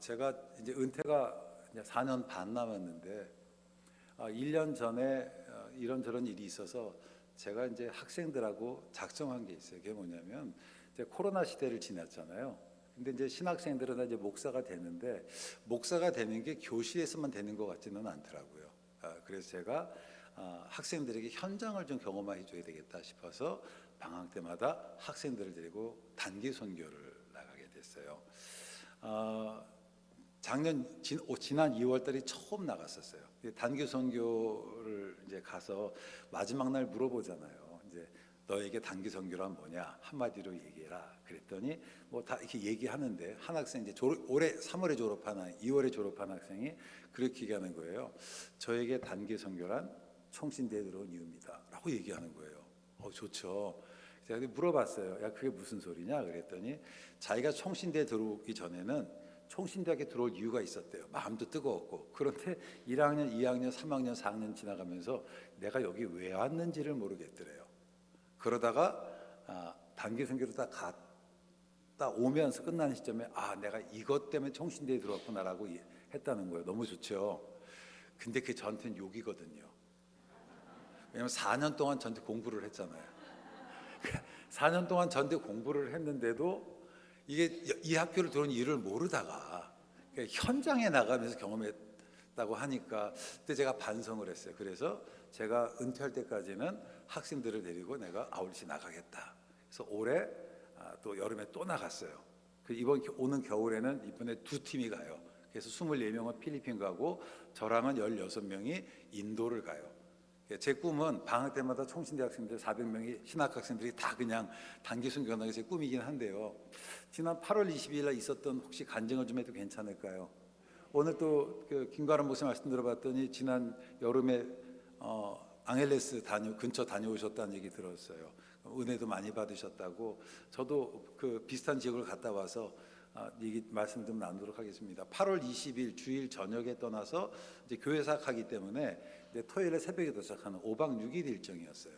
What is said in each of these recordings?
제가 이제 은퇴가 이제 4년 반 남았는데 1년 전에 이런저런 일이 있어서 제가 이제 학생들하고 작정한 게 있어요. 그게 뭐냐면 이제 코로나 시대를 지났잖아요. 근데 이제 신학생들은 이제 목사가 되는데 목사가 되는 게 교실에서만 되는 것 같지는 않더라고요. 그래서 제가 학생들에게 현장을 좀 경험해 줘야 되겠다 싶어서 방학 때마다 학생들을 데리고 단기 선교를 나가게 됐어요. 지난 2월 달에 처음 나갔었어요. 단기 선교를 이제 가서 마지막 날 물어보잖아요. 이제 너에게 단기 선교란 뭐냐? 한마디로 얘기해라. 그랬더니 뭐 다 이렇게 얘기하는데 한 학생 이제 올해 3월에 졸업한 2월에 졸업한 학생이 그렇게 얘기하는 거예요. 저에게 단기 선교란 총신대에 들어온 이유입니다라고 얘기하는 거예요. 좋죠. 제가 물어봤어요. 야, 그게 무슨 소리냐? 그랬더니 자기가 총신대에 들어오기 전에는 총신대학에 들어올 이유가 있었대요. 마음도 뜨거웠고. 그런데 1학년, 2학년, 3학년, 4학년 지나가면서 내가 여기 왜 왔는지를 모르겠더래요. 그러다가 단기 선교로 딱 갔다 오면서 끝나는 시점에 내가 이것 때문에 총신대에 들어왔구나라고 했다는 거예요. 너무 좋죠. 근데 그게 저한테는 욕이거든요. 왜냐면 4년 동안 전대 공부를 했잖아요. 4년 동안 전대 공부를 했는데도 이게 이 학교를 들어온 이유를 모르다가 현장에 나가면서 경험했다고 하니까 그때 제가 반성을 했어요. 그래서 제가 은퇴할 때까지는 학생들을 데리고 내가 아울렛이 나가겠다. 그래서 올해 또 여름에 또 나갔어요. 이번 오는 겨울에는 이번에 두 팀이 가요. 그래서 24명은 필리핀 가고 저랑은 16명이 인도를 가요. 제 꿈은 방학 때마다 총신대 학생들 400명이 신학 학생들이 다 그냥 단기 순교 가는 게 제 꿈이긴 한데요. 지난 8월 20일 날 있었던 혹시 간증을 좀 해도 괜찮을까요? 오늘 또 김가람 목사 말씀 들어봤더니 지난 여름에 앙헬레스 근처 다녀오셨다는 얘기 들었어요. 은혜도 많이 받으셨다고. 저도 그 비슷한 지역을 갔다 와서 얘기 말씀 좀 나누도록 하겠습니다. 8월 20일 주일 저녁에 떠나서 이제 교회 사역하기 때문에 이제 토요일에 새벽에 도착하는 5박 6일 일정이었어요.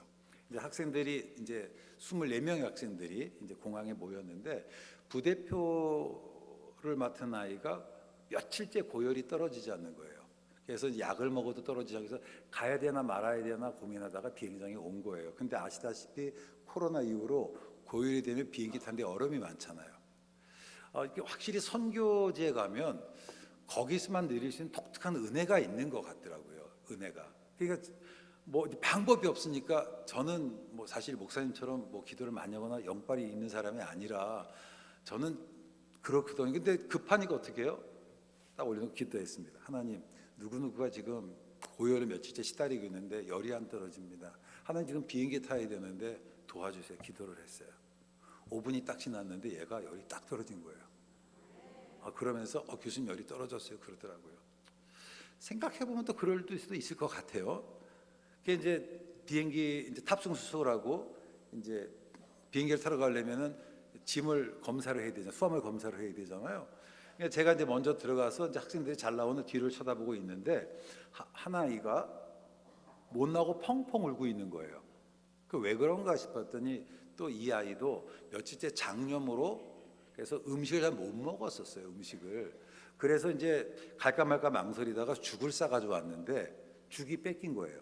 이제 학생들이 이제 24명의 학생들이 이제 공항에 모였는데 부대표를 맡은 아이가 며칠째 고열이 떨어지지 않는 거예요. 그래서 약을 먹어도 떨어지지 않아서 가야 되나 말아야 되나 고민하다가 비행장에 온 거예요. 근데 아시다시피 코로나 이후로 고열이 되면 비행기 타는데 얼음이 많잖아요. 이게 확실히 선교지에 가면 거기서만 누릴 수 있는 독특한 은혜가 있는 것 같더라고요. 은혜가. 그러니까 뭐 방법이 없으니까 저는 뭐 사실 목사님처럼 뭐 기도를 많이 하거나 영빨이 있는 사람이 아니라 저는 그렇거든요. 근데 급하니까 어떻게 해요? 딱 올려놓고 기도했습니다. 하나님, 누구누구가 지금 고열을 며칠째 시달리고 있는데 열이 안 떨어집니다. 하나님, 지금 비행기 타야 되는데 도와주세요. 기도를 했어요. 5분이 딱 지났는데 얘가 열이 딱 떨어진 거예요. 그러면서 교수님 열이 떨어졌어요. 그러더라고요. 생각해보면 또 그럴 수도 있을 것 같아요. 그게 이제 비행기 이제 탑승 수속을 하고 이제 비행기를 타러 가려면은 짐을 검사를 해야 되잖아요. 수화물 검사를 해야 되잖아요. 그러니까 제가 이제 먼저 들어가서 이제 학생들이 잘 나오는 뒤를 쳐다보고 있는데 한 아이가 못 나오고 펑펑 울고 있는 거예요. 그 왜 그런가 싶었더니 또 이 아이도 며칠째 장염으로 그래서 음식을 잘 못 먹었었어요. 음식을. 그래서 이제 갈까 말까 망설이다가 죽을 싸가지고 왔는데 죽이 뺏긴 거예요.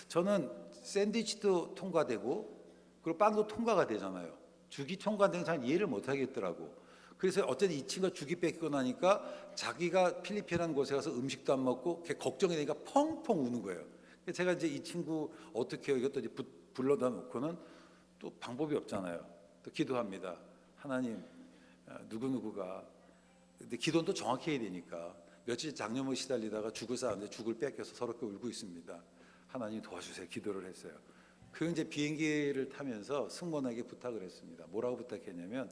저는 샌드위치도 통과되고 그리고 빵도 통과가 되잖아요. 죽이 통과된 잘 이해를 못 하겠더라고. 그래서 어쨌든 이 친구가 죽이 뺏기고 나니까 자기가 필리핀이라는 곳에 가서 음식도 안 먹고 걱정이 되니까 펑펑 우는 거예요. 제가 이제 이 친구 어떻게 해요? 이것도 이제 불러다 놓고는 또 방법이 없잖아요. 또 기도합니다. 하나님, 누구누구가 근데 기도는 또 정확히 해야 되니까 며칠 장염을 시달리다가 죽을 싸는데 죽을 뺏겨서 서럽게 울고 있습니다. 하나님 도와주세요. 기도를 했어요. 그 이제 비행기를 타면서 승무원에게 부탁을 했습니다. 뭐라고 부탁했냐면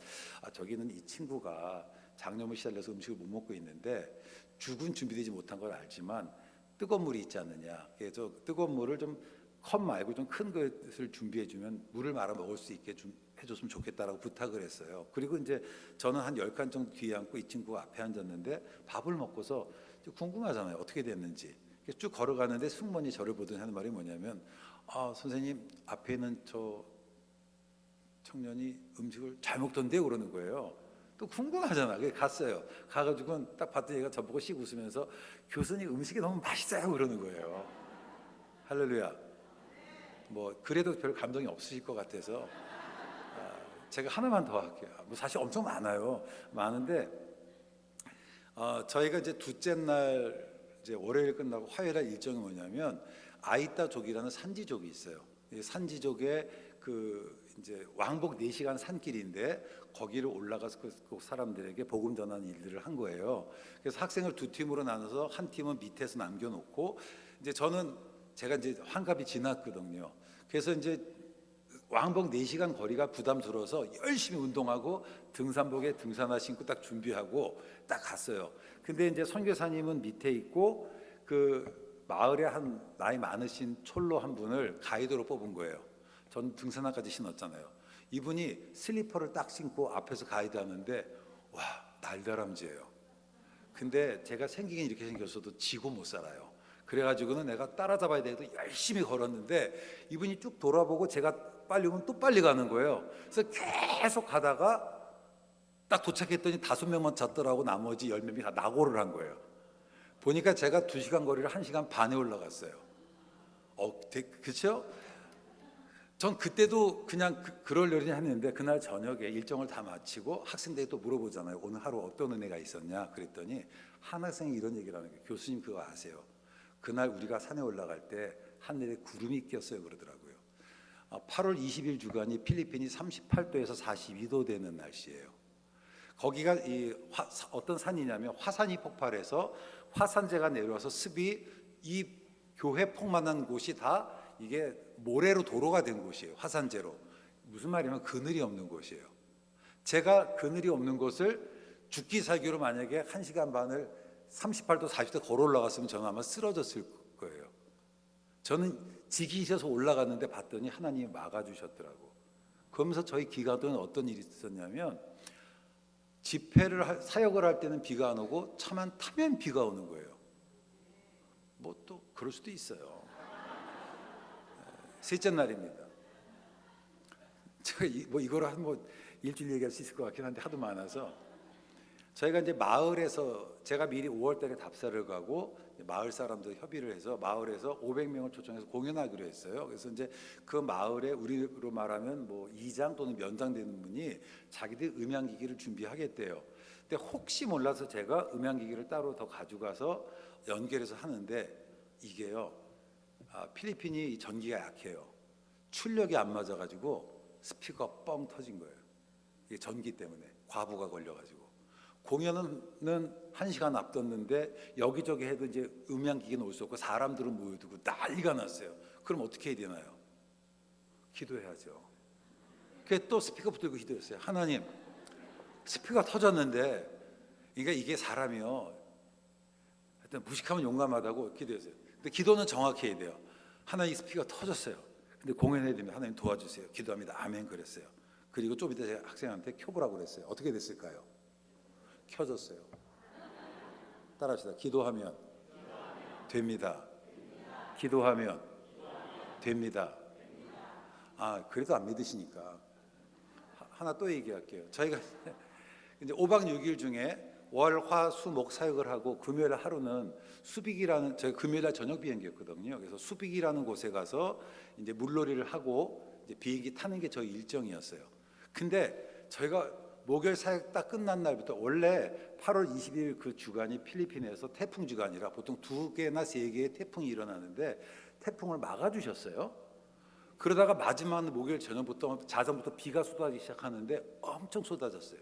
저기는 이 친구가 장염을 시달려서 음식을 못 먹고 있는데 죽은 준비되지 못한 걸 알지만 뜨거운 물이 있지 않느냐. 그래서 뜨거운 물을 좀 컵 말고 좀 큰 것을 준비해주면 물을 말아 먹을 수 있게 좀 해줬으면 좋겠다라고 부탁을 했어요. 그리고 이제 저는 한 10칸 정도 뒤에 앉고 이 친구가 앞에 앉았는데 밥을 먹고서 궁금하잖아요. 어떻게 됐는지. 쭉 걸어가는데 승무원이 저를 보더니 하는 말이 뭐냐면 선생님 앞에 있는 저 청년이 음식을 잘 먹던데 그러는 거예요. 또 궁금하잖아. 그래서 갔어요. 가가지고 딱 봤더니 얘가 저보고 씩 웃으면서 교수님 음식이 너무 맛있어요 그러는 거예요. 할렐루야. 뭐 그래도 별 감동이 없으실 것 같아서 제가 하나만 더 할게요. 뭐 사실 엄청 많아요. 많은데 저희가 이제 둘째 날 이제 월요일 끝나고 화요일 날 일정이 뭐냐면 아이따족이라는 산지족이 있어요. 이 산지족의 그 이제 왕복 4시간 산길인데 거기를 올라가서 그 사람들에게 복음 전하는 일들을 한 거예요. 그래서 학생을 두 팀으로 나눠서 한 팀은 밑에서 남겨놓고 이제 제가 이제 환갑이 지났거든요. 그래서 이제 왕복 4시간 거리가 부담스러워서 열심히 운동하고 등산복에 등산화 신고 딱 준비하고 딱 갔어요. 근데 이제 선교사님은 밑에 있고 그 마을에 한 나이 많으신 촐로 한 분을 가이드로 뽑은 거예요. 전 등산화까지 신었잖아요. 이분이 슬리퍼를 딱 신고 앞에서 가이드하는데 와 날다람쥐예요. 근데 제가 생기긴 이렇게 생겼어도 지고 못 살아요. 그래가지고는 내가 따라잡아야 되도 열심히 걸었는데 이분이 쭉 돌아보고 제가 빨리 오면 또 빨리 가는 거예요. 그래서 계속 가다가 딱 도착했더니 5명만 잤더라고 나머지 10명이 다 낙오를 한 거예요. 보니까 제가 2시간 거리를 1시간 반에 올라갔어요. 그렇죠? 전 그때도 그냥 그러려니 했는데 그날 저녁에 일정을 다 마치고 학생들이 또 물어보잖아요. 오늘 하루 어떤 은혜가 있었냐? 그랬더니 한 학생이 이런 얘기를 하는 거예요. 교수님 그거 아세요? 그날 우리가 산에 올라갈 때 하늘에 구름이 꼈어요 그러더라고요. 8월 20일 주간이 필리핀이 38도에서 42도 되는 날씨예요. 거기가 어떤 산이냐면 화산이 폭발해서 화산재가 내려와서 습이 이 교회 폭만한 곳이 다 이게 모래로 도로가 된 곳이에요. 화산재로. 무슨 말이냐면 그늘이 없는 곳이에요. 제가 그늘이 없는 곳을 죽기 살기로 만약에 1시간 반을 38도 40도 걸어 올라갔으면 저는 아마 쓰러졌을 거예요. 저는 지기 있어서 올라갔는데 봤더니 하나님이 막아주셨더라고. 그러면서 저희 기가도는 어떤 일이 있었냐면 사역을 할 때는 비가 안 오고 차만 타면 비가 오는 거예요. 뭐 또 그럴 수도 있어요. 셋째 날입니다. 제가 이거로 한 일주일 얘기할 수 있을 것 같긴 한데 하도 많아서 저희가 이제 마을에서 제가 미리 5월달에 답사를 가고 마을 사람들 협의를 해서 마을에서 500명을 초청해서 공연하기로 했어요. 그래서 이제 그 마을에 우리로 말하면 이장 또는 면장 되는 분이 자기들 음향기기를 준비하겠대요. 근데 혹시 몰라서 제가 음향기기를 따로 더 가져가서 연결해서 하는데 이게요. 필리핀이 전기가 약해요. 출력이 안 맞아가지고 스피커가 뻥 터진 거예요. 이게 전기 때문에 과부가 걸려가지고. 공연은 1시간 앞뒀는데 여기저기 해도 이제 음향기기는 올 수 없고 사람들은 모여두고 난리가 났어요. 그럼 어떻게 해야 되나요? 기도해야죠. 그래서 또 스피커 붙들고 기도했어요. 하나님, 스피커가 터졌는데 그러니까 이게 사람이요. 하여튼 무식하면 용감하다고 기도했어요. 근데 기도는 정확히 해야 돼요. 하나님 스피커가 터졌어요. 근데 공연해야 됩니다. 하나님 도와주세요. 기도합니다. 아멘 그랬어요. 그리고 좀 이따 제가 학생한테 켜보라고 그랬어요. 어떻게 됐을까요? 켜졌어요. 따라합시다. 기도하면 됩니다. 기도하면 됩니다. 그래도 안 믿으시니까 하나 또 얘기할게요. 저희가 이제 5박 6일 중에 월, 화, 수, 목 사역을 하고 금요일 하루는 수빅이라는 저희 금요일 날 저녁 비행기였거든요. 그래서 수빅이라는 곳에 가서 이제 물놀이를 하고 이제 비행기 타는 게 저희 일정이었어요. 근데 저희가 목요일 사역 딱 끝난 날부터 원래 8월 20일 그 주간이 필리핀에서 태풍 주간이라 보통 2개나 3개의 태풍이 일어나는데 태풍을 막아주셨어요. 그러다가 마지막 목요일 저녁부터 자정부터 비가 쏟아지기 시작하는데 엄청 쏟아졌어요.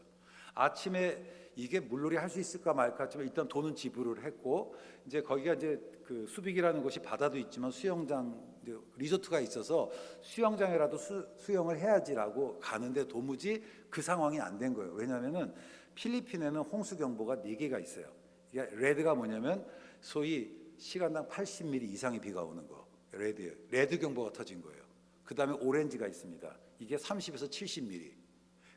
아침에 이게 물놀이 할 수 있을까 말까 했지만 일단 돈은 지불을 했고 이제 거기가 이제 그 수빅이라는 곳이 바다도 있지만 수영장 리조트가 있어서 수영장이라도 수영을 해야지라고 가는데 도무지 그 상황이 안 된 거예요. 왜냐하면은 필리핀에는 홍수 경보가 4개가 있어요. 이게 레드가 뭐냐면 소위 시간당 80mm 이상의 비가 오는 거. 레드 경보가 터진 거예요. 그다음에 오렌지가 있습니다. 이게 30에서 70mm.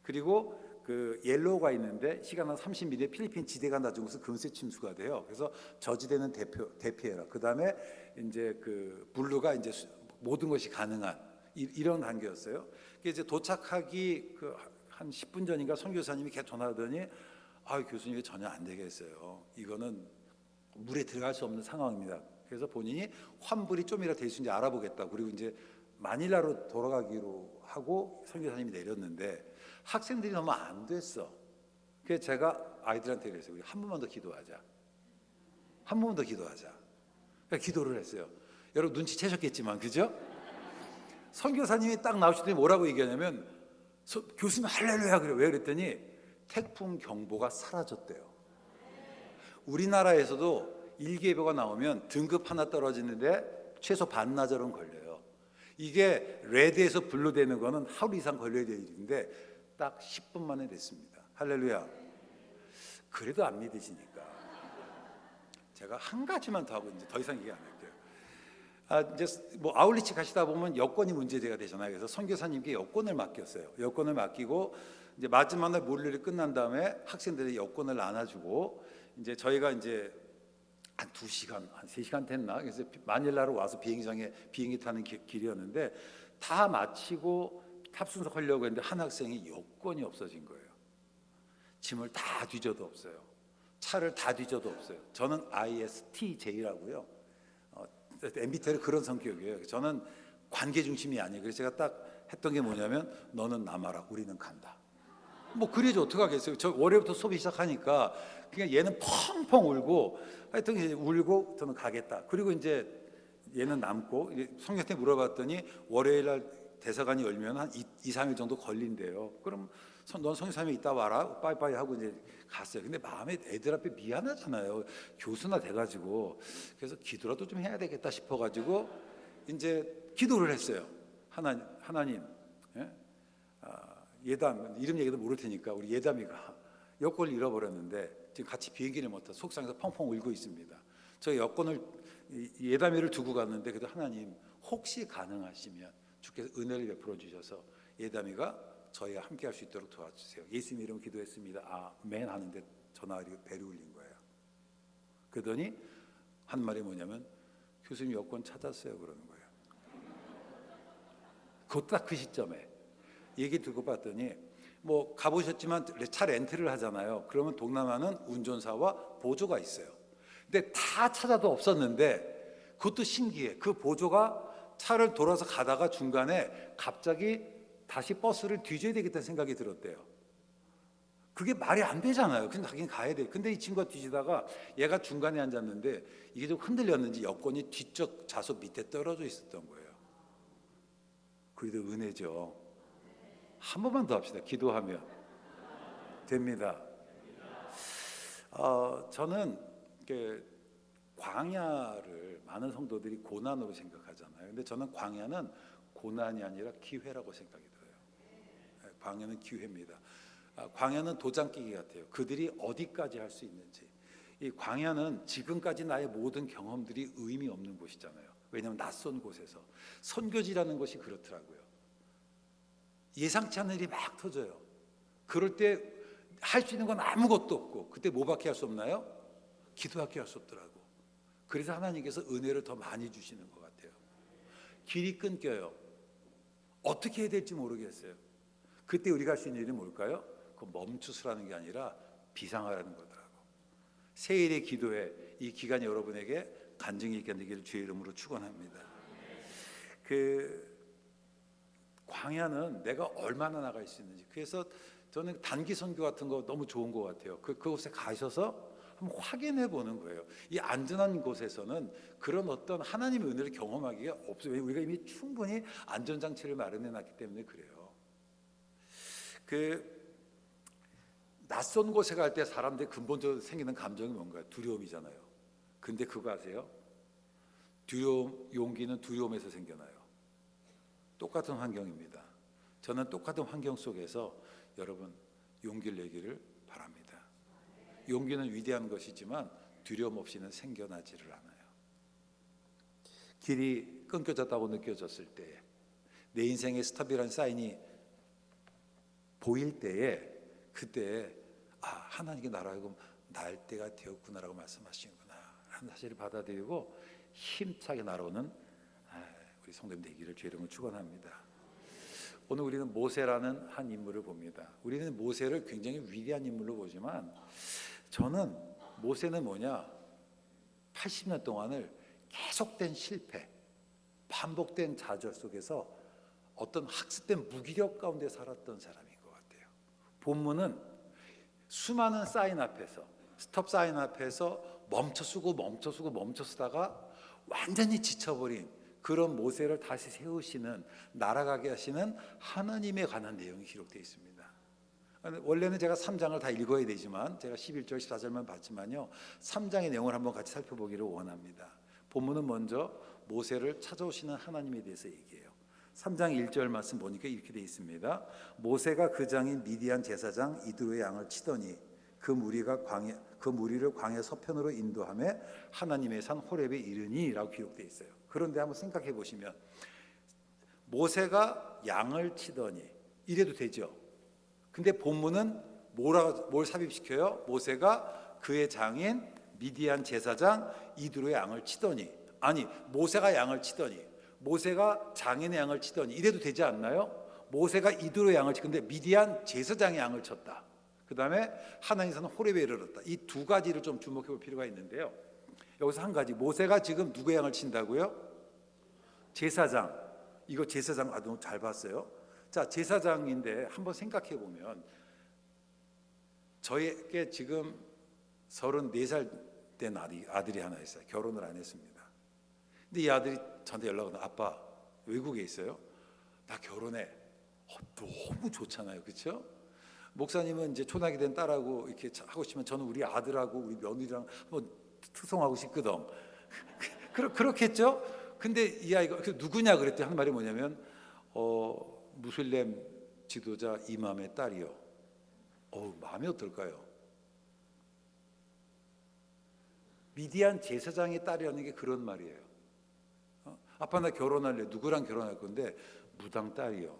그리고 그 옐로우가 있는데 시간당 30mm에 필리핀 지대가 낮은 곳은 금세 침수가 돼요. 그래서 저지대는 대피해라. 그다음에 이제 그 블루가 이제 모든 것이 가능한 이런 단계였어요. 이제 도착하기 한 10분 전인가 선교사님이 계속 전화하더니 교수님이 전혀 안 되겠어요. 이거는 물에 들어갈 수 없는 상황입니다. 그래서 본인이 환불이 좀이라도 될 수 있는지 알아보겠다. 그리고 이제 마닐라로 돌아가기로 하고 선교사님이 내렸는데 학생들이 너무 안 됐어. 그래서 제가 아이들한테 그랬어요. 우리 한 번만 더 기도하자. 한 번만 더 기도하자. 그러니까 기도를 했어요. 여러분 눈치채셨겠지만 그죠? 선교사님이 딱 나오시더니 뭐라고 얘기하냐면 교수님 할렐루야 그래요. 왜 그랬더니 태풍 경보가 사라졌대요. 우리나라에서도 일기예보가 나오면 등급 하나 떨어지는데 최소 반나절은 걸려요. 이게 레드에서 블루 되는 거는 하루 이상 걸려야 될 일인데 딱 10분 만에 됐습니다. 할렐루야. 그래도 안 믿으시니까 제가 한 가지만 더 하고 이제 더 이상 얘기 안 할게요. 이제 뭐 아울리치 가시다 보면 여권이 문제가 되잖아요. 그래서 선교사님께 여권을 맡겼어요. 여권을 맡기고 이제 마지막 날 몰일이 끝난 다음에 학생들의 여권을 나눠주고 이제 저희가 이제 한 2시간, 한 3시간 됐나? 그래서 마닐라로 와서 비행기 타는 길이었는데 다 마치고 탑승석하려고 했는데 한 학생이 여권이 없어진 거예요. 짐을 다 뒤져도 없어요. 차를 다 뒤져도 없어요. 저는 ISTJ라고요. MBTI는 그런 성격이에요. 저는 관계 중심이 아니에요. 그래서 제가 딱 했던 게 뭐냐면 너는 남아라. 우리는 간다. 뭐 그래도 어떡하겠어요. 저 월요일부터 수업이 시작하니까 그냥 얘는 펑펑 울고 하여튼 이제 울고 저는 가겠다. 그리고 이제 얘는 남고 성경한테 물어봤더니 월요일 날 대사관이 열면 한 2-3일 정도 걸린대요. 그럼 넌 성교사님이 이따 와라. 빠이빠이 하고 이제 갔어요. 근데 마음에 애들 앞에 미안하잖아요. 교수나 돼가지고. 그래서 기도라도 좀 해야 되겠다 싶어가지고 이제 기도를 했어요. 하나님, 예? 예담 이름 얘기도 모를 테니까 우리 예담이가 여권을 잃어버렸는데 지금 같이 비행기를 못 타서 속상해서 펑펑 울고 있습니다. 저 여권을 예담이를 두고 갔는데 그래도 하나님 혹시 가능하시면 주께서 은혜를 베풀어 주셔서 예담이가 저희와 함께 할 수 있도록 도와주세요. 예수님 이름 기도했습니다. 아멘 하는데 전화가 배를 울린 거예요. 그러더니 한 말이 뭐냐면 교수님 여권 찾았어요 그러는 거예요. 곧 딱 그 시점에 얘기 듣고 봤더니 뭐 가보셨지만 차 렌트를 하잖아요. 그러면 동남아는 운전사와 보조가 있어요. 근데 다 찾아도 없었는데 그것도 신기해. 그 보조가 차를 돌아서 가다가 중간에 갑자기 다시 버스를 뒤져야 되겠다는 생각이 들었대요. 그게 말이 안 되잖아요. 근데 자기는 가야 돼. 근데 이 친구가 뒤지다가 얘가 중간에 앉았는데 이게 좀 흔들렸는지 여권이 뒤쪽 좌석 밑에 떨어져 있었던 거예요. 그래도 은혜죠. 한 번만 더 합시다. 기도하면 됩니다. 저는 광야를 많은 성도들이 고난으로 생각하잖아요. 근데 저는 광야는 고난이 아니라 기회라고 생각이 들어요. 광야는 기회입니다. 광야는 도장깨기 같아요. 그들이 어디까지 할 수 있는지. 이 광야는 지금까지 나의 모든 경험들이 의미 없는 곳이잖아요. 왜냐하면 낯선 곳에서 선교지라는 것이 그렇더라고요. 예상치 않는 일이 막 터져요. 그럴 때 할 수 있는 건 아무것도 없고 그때 뭐밖에 할 수 없나요? 기도밖에 할 수 없더라고. 그래서 하나님께서 은혜를 더 많이 주시는 것 같아요. 길이 끊겨요. 어떻게 해야 될지 모르겠어요. 그때 우리가 할 수 있는 일은 뭘까요? 그 멈추서라는 게 아니라 비상하라는 거더라고. 새일의 기도에 이 기간이 여러분에게 간증이 있게 되기를 주의 이름으로 축원합니다. 광야는 내가 얼마나 나갈 수 있는지. 그래서 저는 단기 선교 같은 거 너무 좋은 것 같아요. 그곳에 가셔서 한번 확인해 보는 거예요. 이 안전한 곳에서는 그런 어떤 하나님의 은혜를 경험하기가 없어요. 우리가 이미 충분히 안전장치를 마련해 놨기 때문에 그래요. 낯선 곳에 갈 때 사람들이 근본적으로 생기는 감정이 뭔가요? 두려움이잖아요. 근데 그거 아세요? 용기는 두려움에서 생겨나요. 똑같은 환경입니다. 저는 똑같은 환경 속에서 여러분 용기를 내기를 바랍니다. 용기는 위대한 것이지만 두려움 없이는 생겨나지를 않아요. 길이 끊겨졌다고 느껴졌을 때, 내 인생의 스탑이라는 사인이 보일 때에 그때 하나님께 나로 하여금 날 때가 되었구나라고 말씀하시는구나 하는 사실을 받아들이고 힘차게 날아오는 우리 성도님 되기를 주의 이름으로 축원합니다. 오늘 우리는 모세라는 한 인물을 봅니다. 우리는 모세를 굉장히 위대한 인물로 보지만 저는 모세는 뭐냐? 80년 동안을 계속된 실패, 반복된 좌절 속에서 어떤 학습된 무기력 가운데 살았던 사람인 것 같아요. 본문은 수많은 사인 앞에서, 스톱 사인 앞에서 멈춰서다가 완전히 지쳐버린 그런 모세를 다시 세우시는, 날아가게 하시는 하나님에 관한 내용이 기록되어 있습니다. 원래는 제가 3장을 다 읽어야 되지만 제가 11절 14절만 봤지만요, 3장의 내용을 한번 같이 살펴보기를 원합니다. 본문은 먼저 모세를 찾아오시는 하나님에 대해서 얘기해요. 3장 1절 말씀 보니까 이렇게 되어 있습니다. 모세가 그 장인 미디안 제사장 이드로의 양을 치더니 그 무리를 광야 서편으로 인도하며 하나님의 산 호렙에 이르니라고 기록되어 있어요. 그런데 한번 생각해 보시면 모세가 양을 치더니 이래도 되죠. 근데 본문은 뭘 삽입시켜요? 모세가 그의 장인 미디안 제사장 이드로의 양을 치더니, 아니 모세가 양을 치더니, 모세가 장인의 양을 치더니 이래도 되지 않나요? 모세가 이드로의 양을 치는데 미디안 제사장의 양을 쳤다. 그 다음에 하나님의 산 호렙에 이르렀다. 이 두 가지를 좀 주목해 볼 필요가 있는데요. 여기서 한 가지, 모세가 지금 누구의 양을 친다고요? 제사장. 이거 제사장 아주 잘 봤어요. 자, 제사장인데 한번 생각해 보면 저에게 지금 34살 된 아들이 하나 있어요. 결혼을 안 했습니다. 근데 이 아들이 저한테 연락을 하면 아빠 외국에 있어요? 나 결혼해. 너무 좋잖아요. 그렇죠? 목사님은 이제 초등학교 된 딸하고 이렇게 하고 싶으면 저는 우리 아들하고 우리 며느리랑 한번 투성하고 싶거든. 그렇겠죠? 근데 이 아이가 누구냐 그랬더니 하는 말이 뭐냐면 무슬림 지도자 이맘의 딸이요. 마음이 어떨까요? 미디안 제사장의 딸이라는 게 그런 말이에요. 아빠 나 결혼할래. 누구랑 결혼할 건데 무당 딸이요.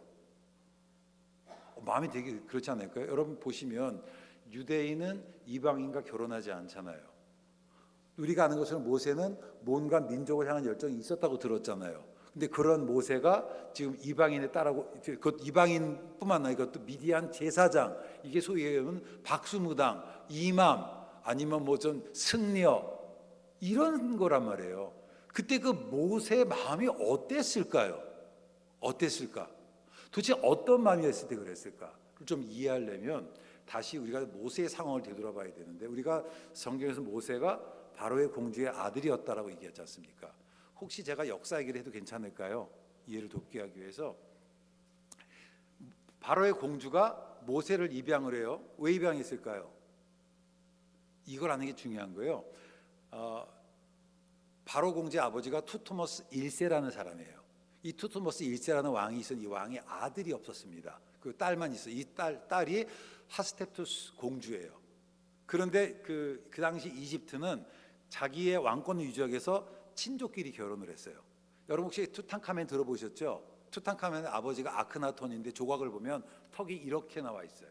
마음이 되게 그렇지 않을까요? 여러분 보시면 유대인은 이방인과 결혼하지 않잖아요. 우리가 아는 것처럼 모세는 뭔가 민족을 향한 열정이 있었다고 들었잖아요. 근데 그런 모세가 지금 이방인의 딸하고, 그 이방인뿐만 아니라 이것도 미디안 제사장, 이게 소위 얘기하면 박수무당, 이맘, 아니면 뭐 좀 승려, 이런 거란 말이에요. 그때 그 모세의 마음이 어땠을까요? 어땠을까? 도대체 어떤 마음이었을 때 그랬을까? 좀 이해하려면 다시 우리가 모세의 상황을 되돌아봐야 되는데, 우리가 성경에서 모세가 바로의 공주의 아들이었다라고 얘기하지 않습니까? 혹시 제가 역사 얘기를 해도 괜찮을까요? 이해를 돕기 하기 위해서. 바로의 공주가 모세를 입양을 해요. 왜 입양했을까요? 이걸 아는 게 중요한 거예요. 바로 공주의 아버지가 투토머스 1세라는 사람이에요. 이 투토머스 1세라는 왕이 있었는데 이 왕의 아들이 없었습니다. 그 딸만 있어요. 이 딸이 하스테투스 공주예요. 그런데 그 당시 이집트는 자기의 왕권을 유지하기 위해서 친족끼리 결혼을 했어요. 여러분 혹시 투탕카멘 들어보셨죠? 투탕카멘의 아버지가 아크나톤인데 조각을 보면 턱이 이렇게 나와 있어요.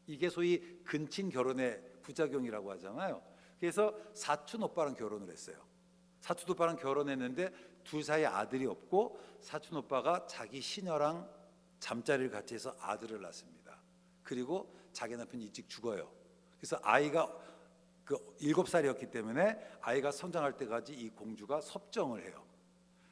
이게 소위 근친 결혼의 부작용이라고 하잖아요. 그래서 사촌 오빠랑 결혼을 했어요. 사촌 오빠랑 결혼했는데 둘 사이에 아들이 없고 사촌 오빠가 자기 시녀랑 잠자리를 같이 해서 아들을 낳습니다. 그리고 자기 남편이 일찍 죽어요. 그래서 아이가 7살이었기 때문에 아이가 성장할 때까지 이 공주가 섭정을 해요.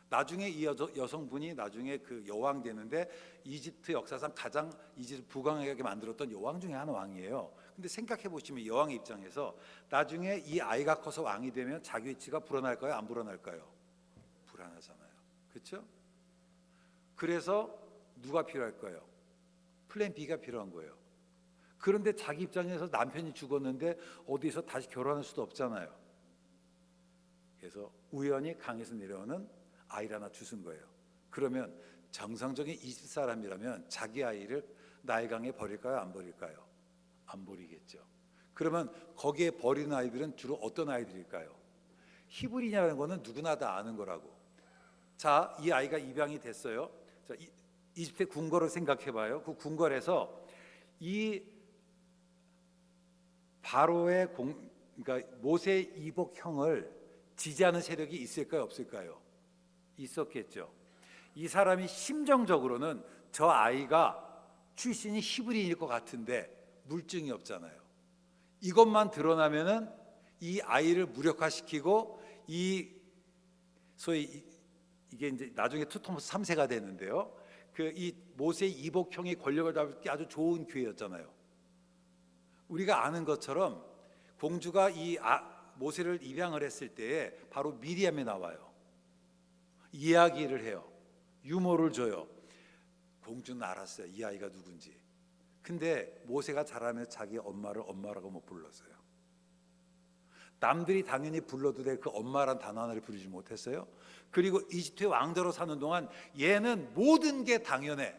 나중에 이 여성분이 나중에 그 여왕 되는데 이집트 역사상 가장 이집트 부강하게 만들었던 여왕 중에 한 왕이에요. 근데 생각해 보시면 여왕의 입장에서 나중에 이 아이가 커서 왕이 되면 자기 위치가 불어날까요? 안 불어날까요? 불안하잖아요. 그렇죠? 그래서 누가 필요할까요? 플랜 B가 필요한 거예요. 그런데 자기 입장에서 남편이 죽었는데 어디서 다시 결혼할 수도 없잖아요. 그래서 우연히 강에서 내려오는 아이를 하나 주신 거예요. 그러면 정상적인 이집 사람이라면 자기 아이를 나일강에 버릴까요? 안 버릴까요? 안 버리겠죠. 그러면 거기에 버리는 아이들은 주로 어떤 아이들일까요? 히브리냐는 거는 누구나 다 아는 거라고. 자, 이 아이가 입양이 됐어요. 자, 이집트의 궁궐을 생각해봐요. 그 궁궐에서 이 바로의 그러니까 모세 이복형을 지지하는 세력이 있을까요? 없을까요? 있었겠죠. 이 사람이 심정적으로는 저 아이가 출신이 히브리인일 것 같은데 물증이 없잖아요. 이것만 드러나면은 이 아이를 무력화시키고 이 소위 이게 이제 나중에 투토모스 3세가 되는데요. 그 이 모세 이복형이 권력을 잡기 아주 좋은 기회였잖아요. 우리가 아는 것처럼 공주가 모세를 입양을 했을 때에 바로 미리암이 나와요. 이야기를 해요. 유머를 줘요. 공주는 알았어요. 이 아이가 누군지. 근데 모세가 자라면서 자기 엄마를 엄마라고 못 불렀어요. 남들이 당연히 불러도 돼 그 엄마란 단어 하나를 부르지 못했어요. 그리고 이집트의 왕자로 사는 동안 얘는 모든 게 당연해.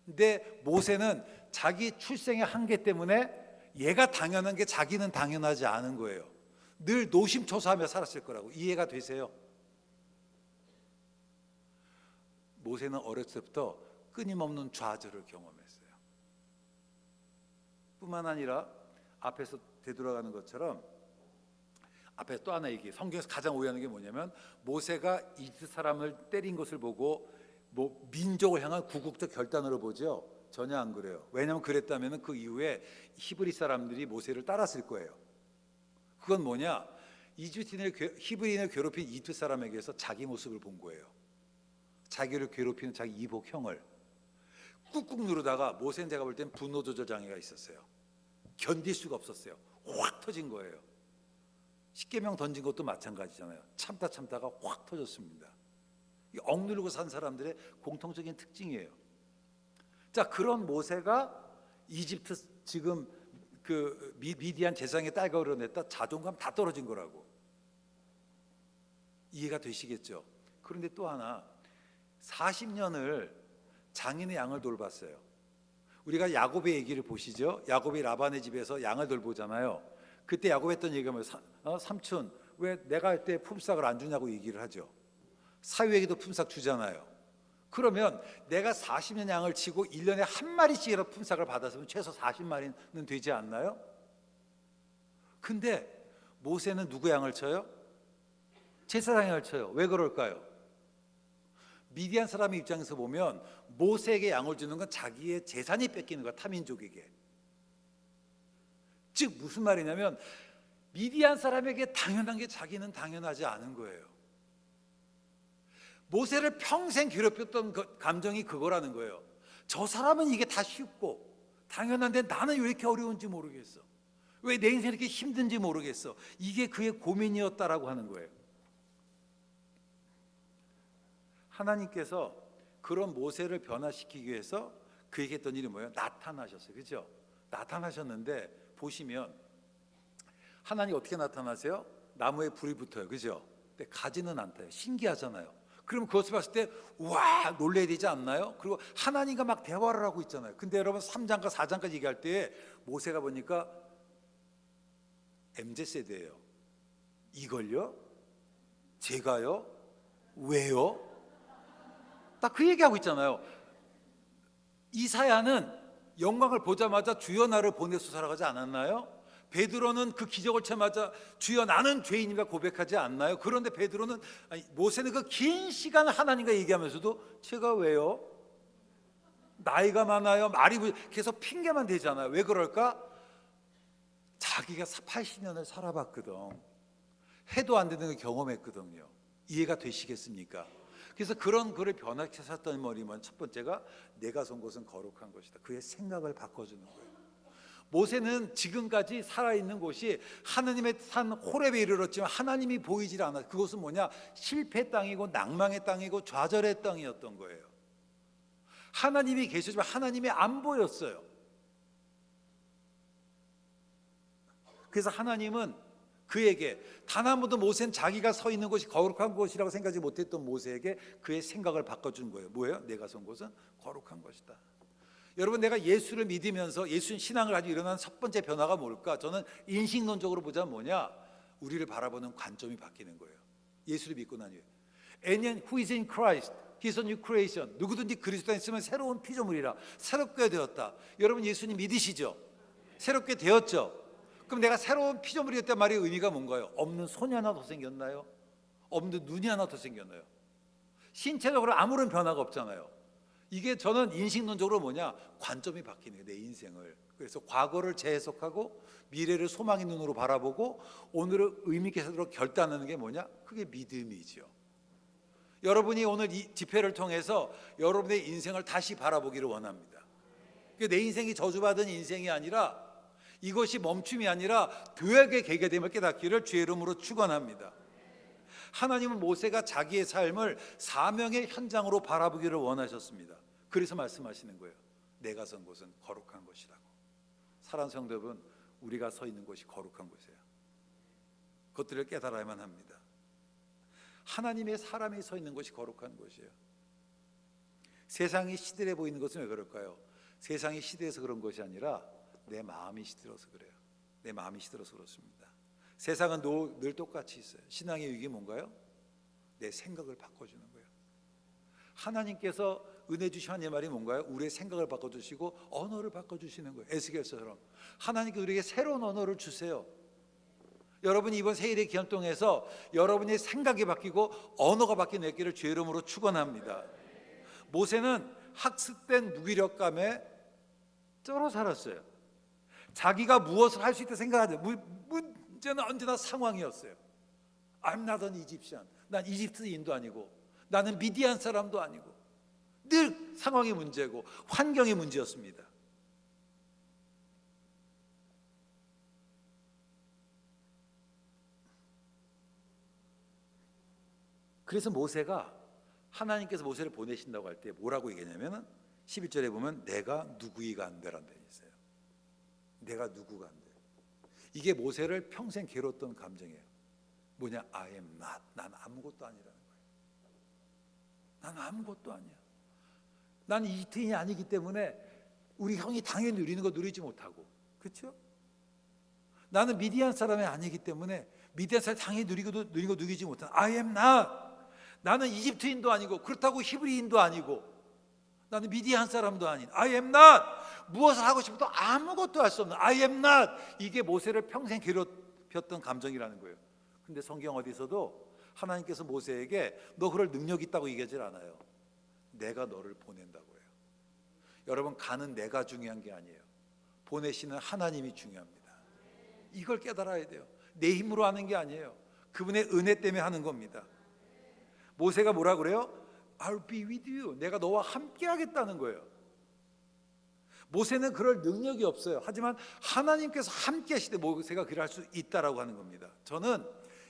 근데 모세는 자기 출생의 한계 때문에 얘가 당연한 게 자기는 당연하지 않은 거예요. 늘 노심초사하며 살았을 거라고. 이해가 되세요? 모세는 어렸을 때부터 끊임없는 좌절을 경험했어요. 뿐만 아니라 앞에서 되돌아가는 것처럼 앞에 또 하나 얘기, 성경에서 가장 오해하는 게 뭐냐면 모세가 이집트 사람을 때린 것을 보고 뭐 민족을 향한 구국적 결단으로 보죠. 전혀 안 그래요. 왜냐하면 그랬다면 그 이후에 히브리 사람들이 모세를 따랐을 거예요. 그건 뭐냐? 히브리인을 괴롭힌 이집트 사람에게서 자기 모습을 본 거예요. 자기를 괴롭히는 자기 이복형을 꾹꾹 누르다가 모세는 제가 볼 땐 분노 조절 장애가 있었어요. 견딜 수가 없었어요. 확 터진 거예요. 십계명 던진 것도 마찬가지잖아요. 참다가 확 터졌습니다. 억누르고 산 사람들의 공통적인 특징이에요. 자, 그런 모세가 이집트 지금 그 미디안 제사장의 딸과 얻어냈다 자존감 다 떨어진 거라고. 이해가 되시겠죠? 그런데 또 하나 40년을 장인의 양을 돌봤어요. 우리가 야곱의 얘기를 보시죠. 야곱이 라반의 집에서 양을 돌보잖아요. 그때 야곱이 했던 얘기가 뭐예요? 삼촌 왜 내가 할 때 품삯을 안 주냐고 얘기를 하죠. 사위에게도 품삯 주잖아요. 그러면 내가 40년 양을 치고 1년에 한 마리씩이라도 품삯을 받았으면 최소 40마리는 되지 않나요? 근데 모세는 누구 양을 쳐요? 제사장 양을 쳐요. 왜 그럴까요? 미디안 사람의 입장에서 보면 모세에게 양을 주는 건 자기의 재산이 뺏기는 거야. 타민족에게. 즉 무슨 말이냐면 미디안 사람에게 당연한 게 자기는 당연하지 않은 거예요. 모세를 평생 괴롭혔던 감정이 그거라는 거예요. 저 사람은 이게 다 쉽고 당연한데 나는 왜 이렇게 어려운지 모르겠어. 왜 내 인생이 이렇게 힘든지 모르겠어. 이게 그의 고민이었다라고 하는 거예요. 하나님께서 그런 모세를 변화시키기 위해서 그에게 했던 일이 뭐예요? 나타나셨어요. 그렇죠? 나타나셨는데 보시면 하나님 어떻게 나타나세요? 나무에 불이 붙어요. 그죠? 근데 가지는 않대요. 신기하잖아요. 그럼 그것을 봤을 때 와 놀라야 되지 않나요? 그리고 하나님과 막 대화를 하고 있잖아요. 근데 여러분 3장과 4장까지 얘기할 때 모세가 보니까 MZ세대예요. 이걸요? 제가요? 왜요? 딱 그 얘기하고 있잖아요. 이사야는 영광을 보자마자 주여 나를 보내소서라고 하지 않았나요? 베드로는 그 기적을 채마자 주여 나는 죄인인가 고백하지 않나요? 그런데 베드로는 모세는 그 긴 시간을 하나님과 얘기하면서도 제가 왜요? 나이가 많아요. 말이 계속 핑계만 대잖아요. 왜 그럴까? 자기가 80년을 살아봤거든. 해도 안 되는 걸 경험했거든요. 이해가 되시겠습니까? 그래서 그런 그를 변화시켰던 머리면 첫 번째가 내가 선 곳은 거룩한 것이다. 그의 생각을 바꿔주는 거예요. 모세는 지금까지 살아있는 곳이 하나님의 산 호렙에 이르렀지만 하나님이 보이질 않아. 그곳은 뭐냐? 실패 땅이고 낭망의 땅이고 좌절의 땅이었던 거예요. 하나님이 계시지만 하나님이 안 보였어요. 그래서 하나님은 그에게 단 한 번도 모세는 자기가 서 있는 곳이 거룩한 곳이라고 생각하지 못했던 모세에게 그의 생각을 바꿔준 거예요. 뭐예요? 내가 선 곳은 거룩한 것이다. 여러분, 내가 예수를 믿으면서 예수 신앙을 가지고 일어난 첫 번째 변화가 뭘까? 저는 인식론적으로 보자면 뭐냐? 우리를 바라보는 관점이 바뀌는 거예요. 예수를 믿고 난 후에 Anyone who is in Christ, he is a new creation. 누구든지 그리스도 안에 있으면 새로운 피조물이라. 새롭게 되었다. 여러분 예수님 믿으시죠? 새롭게 되었죠? 그럼 내가 새로운 피조물이었단 말의 의미가 뭔가요? 없는 손이 하나 더 생겼나요? 없는 눈이 하나 더 생겼나요? 신체적으로 아무런 변화가 없잖아요. 이게 저는 인식론적으로 뭐냐, 관점이 바뀌는 거예요, 내 인생을. 그래서 과거를 재해석하고 미래를 소망의 눈으로 바라보고 오늘을 의미 있게 살도록 결단하는 게 뭐냐, 그게 믿음이죠. 여러분이 오늘 이 집회를 통해서 여러분의 인생을 다시 바라보기를 원합니다. 내 인생이 저주받은 인생이 아니라, 이것이 멈춤이 아니라 도약의 계기가 됨을 깨닫기를 주의 이름으로 축원합니다. 하나님은 모세가 자기의 삶을 사명의 현장으로 바라보기를 원하셨습니다. 그래서 말씀하시는 거예요. 내가 선 곳은 거룩한 곳이라고. 사랑하는 성도 여러분, 우리가 서 있는 곳이 거룩한 곳이에요. 그것들을 깨달아야만 합니다. 하나님의 사람이 서 있는 곳이 거룩한 곳이에요. 세상이 시들해 보이는 것은 왜 그럴까요? 세상이 시들해서 그런 것이 아니라 내 마음이 시들어서 그래요. 내 마음이 시들어서 그렇습니다. 세상은 늘 똑같이 있어요. 신앙의 위기 뭔가요? 내 생각을 바꿔주는 거예요. 하나님께서 은혜 주신 하나님의 말이 뭔가요? 우리의 생각을 바꿔주시고 언어를 바꿔주시는 거예요. 에스겔서처럼 하나님께 우리에게 새로운 언어를 주세요. 여러분이 이번 세일의 기간 동안에서 여러분의 생각이 바뀌고 언어가 바뀌는 있기를 주의 이름으로 축원합니다. 모세는 학습된 무기력감에 쩔어 살았어요. 자기가 무엇을 할 수 있다 생각하죠. 문제는 언제나 상황이었어요. I'm not an Egyptian. 난 이집트인도 아니고 나는 미디안 사람도 아니고, 늘 상황이 문제고 환경이 문제였습니다. 그래서 모세가, 하나님께서 모세를 보내신다고 할 때 뭐라고 얘기하냐면 11절에 보면 내가 누구이가 안 되라는 데 있어요. 내가 누구가 안 돼. 이게 모세를 평생 괴로웠던 감정이에요. 뭐냐? I am not. 난 아무것도 아니라는 거예요. 난 아무것도 아니야. 난 이집트인이 아니기 때문에 우리 형이 당연히 누리는 거 누리지 못하고, 그렇죠? 나는 미디안 사람이 아니기 때문에 미디안 사람이 당연히 누리는 거 누리지 못하는 I am not. 나는 이집트인도 아니고 그렇다고 히브리인도 아니고 나는 미디안 사람도 아닌 I am not. 무엇을 하고 싶어도 아무것도 할 수 없는 I am not. 이게 모세를 평생 괴롭혔던 감정이라는 거예요. 근데 성경 어디서도 하나님께서 모세에게 너 그럴 능력 있다고 얘기하지 않아요. 내가 너를 보낸다고 해요. 여러분, 가는 내가 중요한 게 아니에요. 보내시는 하나님이 중요합니다. 이걸 깨달아야 돼요. 내 힘으로 하는 게 아니에요. 그분의 은혜 때문에 하는 겁니다. 모세가 뭐라 그래요? I'll be with you. 내가 너와 함께 하겠다는 거예요. 모세는 그럴 능력이 없어요. 하지만 하나님께서 함께 하실 때 모세가 그를 할 수 있다라고 하는 겁니다. 저는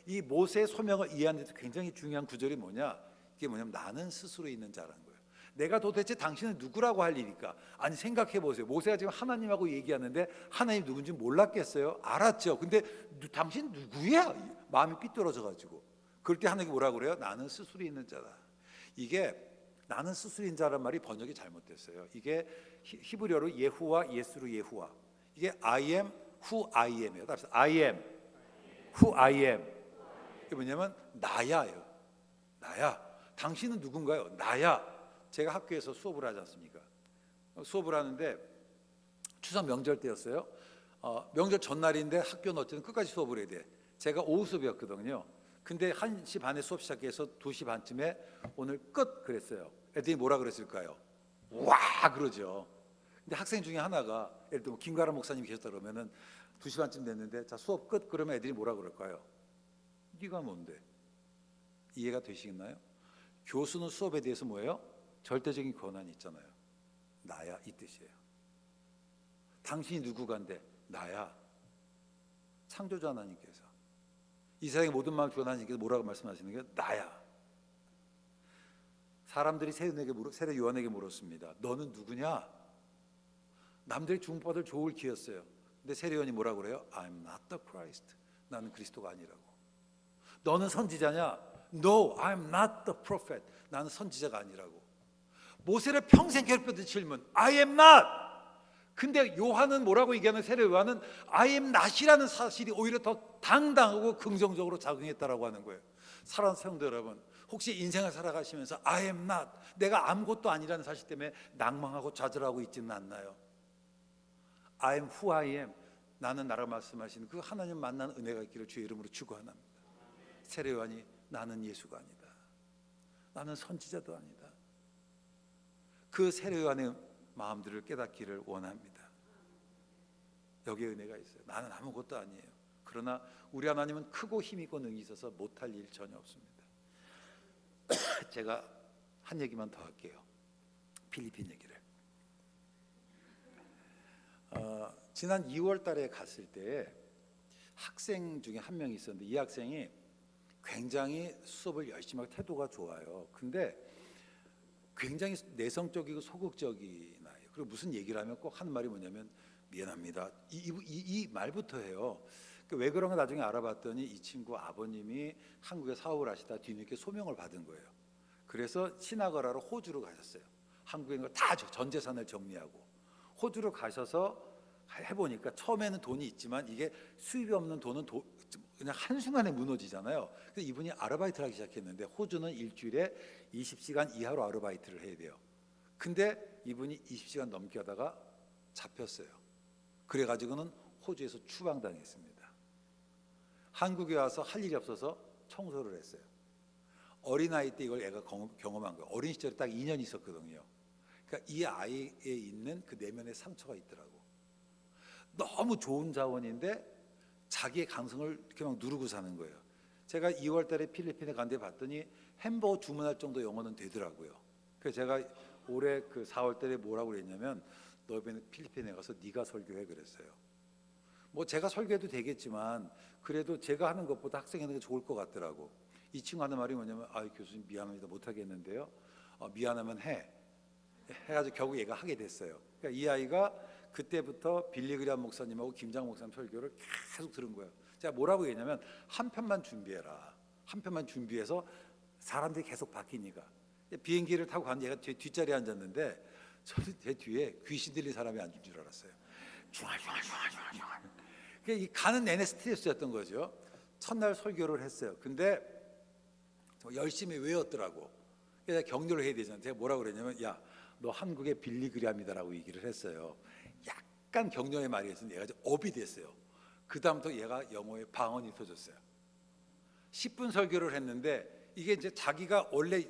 이 모세의 소명을 이해하는 데 굉장히 중요한 구절이 뭐냐, 이게 뭐냐면 나는 스스로 있는 자라는 거예요. 내가 도대체 당신은 누구라고 할 일일까? 아니, 생각해 보세요. 모세가 지금 하나님하고 얘기하는데 하나님 누군지 몰랐겠어요? 알았죠. 근데 당신 누구야? 마음이 삐뚤어져 가지고. 그럴 때 하나님이 뭐라고 그래요? 나는 스스로 있는 자다. 이게 나는 스스로 있는 자란 말이 번역이 잘못됐어요. 이게 히브리어로 예후와 예스루 예후와, 이게 I am who I am이에요. 따라서 I am who I am. 이게 뭐냐면 나야예요. 나야. 당신은 누군가요? 나야. 제가 학교에서 수업을 하지 않습니까? 수업을 하는데 추석 명절 때였어요. 명절 전날인데 학교는 어쨌든 끝까지 수업을 해야 돼. 제가 오후 수업이었거든요. 근데 1시 반에 수업 시작해서 2시 반쯤에 오늘 끝 그랬어요. 애들이 뭐라 그랬을까요? 와 그러죠. 근데 학생 중에 하나가, 예를 들면 김가람 목사님이 계셨다 그러면은 2시 반쯤 됐는데 자 수업 끝 그러면 애들이 뭐라 그럴까요? 네가 뭔데? 이해가 되시겠나요? 교수는 수업에 대해서 뭐예요? 절대적인 권한이 있잖아요. 나야, 이 뜻이에요. 당신이 누구간데? 나야. 창조주 하나님께서, 이 세상의 모든 마음을 주신 하나님께서 뭐라고 말씀하시는 게 나야. 사람들이 세례 요한에게 물었습니다. 너는 누구냐? 남들이 주목받을 좋을 기였어요. 근데 세례 요한이 뭐라고 그래요? I'm not the Christ. 나는 그리스도가 아니라고. 너는 선지자냐? No, I'm not the prophet. 나는 선지자가 아니라고. 모세를 평생 괴롭혔던 질문, I am not. 근데 요한은 뭐라고 얘기하는, 세례 요한은 I am not이라는 사실이 오히려 더 당당하고 긍정적으로 작용했다라고 하는 거예요. 사랑하는 성도 여러분, 혹시 인생을 살아가시면서 I am not, 내가 아무것도 아니라는 사실 때문에 낭망하고 좌절하고 있지는 않나요? I am who I am. 나는 나라고 말씀하시는 그 하나님 만난 은혜가 있기를 주의 이름으로 축원합니다. 세례 요한이 나는 예수가 아니다. 나는 선지자도 아니다. 그 세례요한의 마음들을 깨닫기를 원합니다. 여기에 은혜가 있어요. 나는 아무것도 아니에요. 그러나 우리 하나님은 크고 힘있고 능이 있어서 못할 일 전혀 없습니다. 제가 한 얘기만 더 할게요. 필리핀 얘기를. 지난 2월 달에 갔을 때 학생 중에 한 명이 있었는데 이 학생이 굉장히 수업을 열심히 하고 태도가 좋아요. 근데 굉장히 내성적이고 소극적인 아이예요. 그리고 무슨 얘기를 하면 꼭 하는 말이 뭐냐면 미안합니다. 이 말부터 해요. 왜 그런가 나중에 알아봤더니 이 친구 아버님이 한국에 사업을 하시다 뒤늦게 소명을 받은 거예요. 그래서 신학을 하러 호주로 가셨어요. 한국에 있는 걸 다 전 재산을 정리하고 호주로 가셔서 해보니까 처음에는 돈이 있지만 이게 수입이 없는 돈은 그냥 한순간에 무너지잖아요. 그래서 이분이 아르바이트를 하기 시작했는데 호주는 일주일에 20시간 이하로 아르바이트를 해야 돼요. 근데 이분이 20시간 넘게 하다가 잡혔어요. 그래가지고는 호주에서 추방당했습니다. 한국에 와서 할 일이 없어서 청소를 했어요. 어린아이 때 이걸 애가 경험한 거예요. 어린 시절에 딱 2년 있었거든요. 그러니까 이 아이에 있는 그 내면의 상처가 있더라고. 너무 좋은 자원인데 자기의 강성을 이렇게 막 누르고 사는 거예요. 제가 2월 달에 필리핀에 갔는데 봤더니 햄버거 주문할 정도 영어는 되더라고요. 그래서 제가 올해 그 4월 달에 뭐라고 그랬냐면 너 이번에 필리핀에 가서 네가 설교해 그랬어요. 뭐 제가 설교해도 되겠지만 그래도 제가 하는 것보다 학생이 하는 게 좋을 것 같더라고. 이 친구 하는 말이 뭐냐면 교수님 미안합니다 못하겠는데요. 미안하면 해가지고 결국 얘가 하게 됐어요. 그러니까 이 아이가 그때부터 빌리그리암 목사님하고 김장 목사님 설교를 계속 들은 거예요. 제가 뭐라고 얘기했냐면 한 편만 준비해라. 한 편만 준비해서 사람들이 계속 바뀌니까. 비행기를 타고 갔는데 얘가 제 뒷자리에 앉았는데 저는 제 뒤에 귀신 들린 사람이 앉은 줄 알았어요. 중얼중얼. 이 가는 내내 스트레스였던 거죠. 첫날 설교를 했어요. 근데 열심히 외웠더라고. 그래서 격려를 해야 되잖아요. 제가 뭐라고 그랬냐면 야, 너 한국의 빌리그리암이다라고 얘기를 했어요. 약간 격려의 말이 있었는데 얘가 업이 됐어요. 그 다음부터 얘가 영어에 방언이 터졌어요. 10분 설교를 했는데 이게 이제 자기가 원래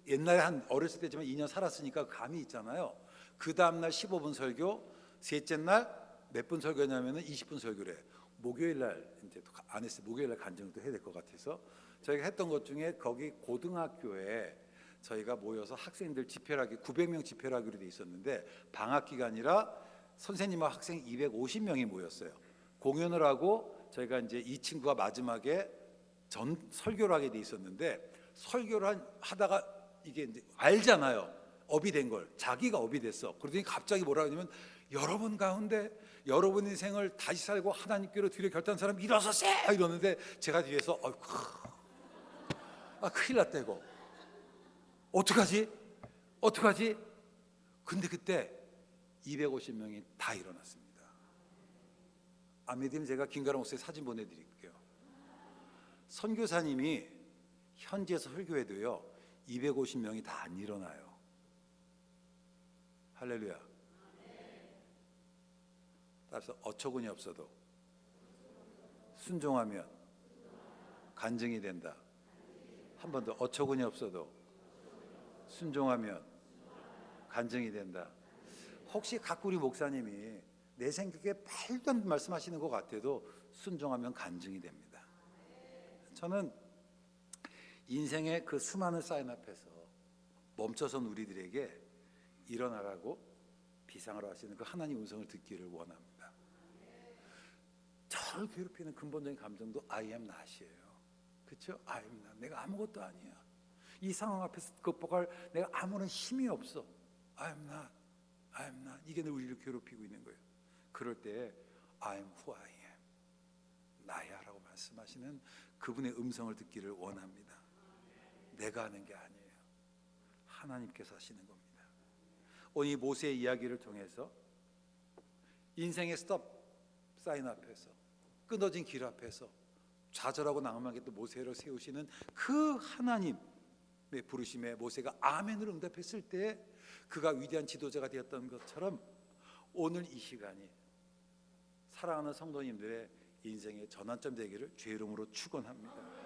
옛날에 한 어렸을 때지만 2년 살았으니까 감이 있잖아요. 그 다음날 15분 설교, 셋째 날 몇 분 설교냐면은 20분 설교를 해요. 목요일 날 이제 안 했어요. 목요일 날 간증도 해야 될 것 같아서 저희가 했던 것 중에 거기 고등학교에 저희가 모여서 학생들 집회를 하기 900명 집회를 하기로 돼 있었는데 방학 기간이라 선생님과 학생 250명이 모였어요. 공연을 하고 저희가 이제 이 친구가 마지막에 설교를 하게 돼 있었는데 설교를 하다가 이게 이제 알잖아요. 업이 된 걸. 자기가 업이 됐어. 그러더니 갑자기 뭐라 하냐면 여러분 가운데 여러분 인생을 다시 살고 하나님께로 드려 결단한 사람 일어서세요 이러는데 제가 뒤에서 큰일 났다 이거. 어떡하지? 근데 그때 250명이 다 일어났습니다. 안 믿으면 제가 김가람 목사님 사진 보내드릴게요. 선교사님이 현지에서 설교해도요 250명이 다 안 일어나요. 할렐루야. 따라서 어처구니 없어도 순종하면 간증이 된다. 한 번 더 어처구니 없어도 순종하면 간증이 된다. 혹시 각구리 목사님이 내 생각에 말도 안 말씀하시는 것 같아도 순종하면 간증이 됩니다. 저는 인생의 그 수많은 사인 앞에서 멈춰선 우리들에게 일어나라고 비상하라 하시는 그 하나님 음성을 듣기를 원합니다. 저를 괴롭히는 근본적인 감정도 I am not이에요. 그렇죠? I am not. 내가 아무것도 아니야. 이 상황 앞에서 극복할 내가 아무런 힘이 없어. I am not. 이게 늘 우리를 괴롭히고 있는 거예요. 그럴 때 I am who I am. 나야라고 말씀하시는 그분의 음성을 듣기를 원합니다. 내가 하는 게 아니에요. 하나님께서 하시는 겁니다. 오늘 이 모세의 이야기를 통해서 인생의 스톱 사인 앞에서 끊어진 길 앞에서 좌절하고 낭만했던 모세를 세우시는 그 하나님의 부르심에 모세가 아멘으로 응답했을 때 그가 위대한 지도자가 되었던 것처럼 오늘 이 시간이 사랑하는 성도님들의 인생의 전환점 되기를 주의 이름으로 축원합니다.